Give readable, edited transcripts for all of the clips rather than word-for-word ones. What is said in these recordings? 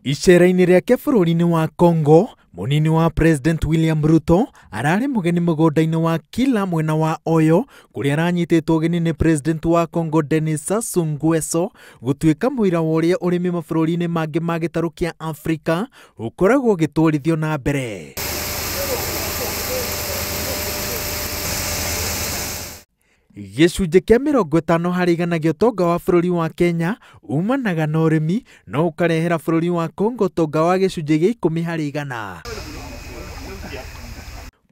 Icera-inĩ rĩake bũrũri-inĩ wa Congo, munini wa President William Ruto ararĩ mugeni mũgũnda-inĩ wa Kila mwena wa Oyo, kũrĩa aranyitĩtwo ũgeni nĩ President wa Congo Denis Sassou Nguesso gũtuĩka mũira wa ũrĩa ũrĩmi mabũrũri-inĩ mangĩ ma gĩtarũ kĩa Afrika ũkoragwo ũgĩtwarithio na mbere. Gĩcunjĩ kĩa 50 harĩ igana gĩa ũtonga wa bũrũri wa Kenya umanaga na ũrĩmi, no ũkarehera bũrũri wa Congo ũtonga wa gĩcunjĩ gĩa 10 harĩ igana.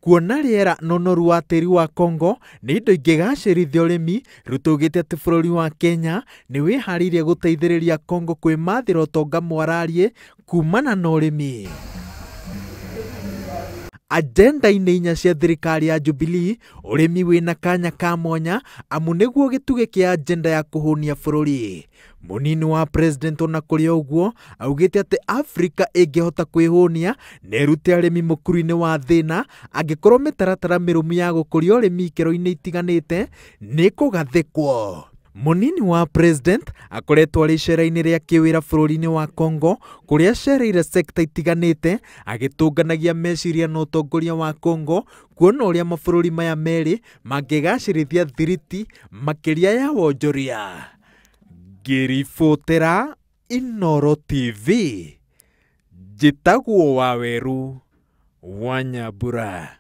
Kuona rĩera na ũnoru wa tĩri wa Congo nĩ indo ingĩgacĩrithia ũrĩmi, Ruto augĩte atĩ bũrũri wa Kenya nĩ wĩharĩirie gũteithĩrĩria Congo kwĩmathĩra ũtonga mwararie kumana na ũrĩmi. Agenda-inĩ 4 cia thirikari ya Jubilee, ũrĩmi wĩna kanya ka mwanya amu nĩguo gĩtugĩ kĩa agenda ya kũhũnia bũrũri. Munini wa President ona kũrĩ ũguo augĩte atĩ Afrika ĩngĩhota kwĩhũnia na ĩrute arĩmi mũkuru-inĩ wa thĩna angĩkorwo mĩtaratara mĩrũmu ya gũkũria ũrĩmi ikĩro-inĩ itiganĩte nĩ kũgathĩkwo. Munini wa President akoretwo arĩ icera-inĩ rĩa kĩwĩra bũrũri-inĩ wa Congo, kũrĩa acereire sekta itiganĩte agĩtũnganagia meciria na ũtongoria wa Congo kuona ũrĩa mabũrũri maya merĩ mangĩgacĩrithia thiriti makĩria ya wonjoria. Ngĩribotera Inooro TV, njĩtagwo Waweru wa Nyambura.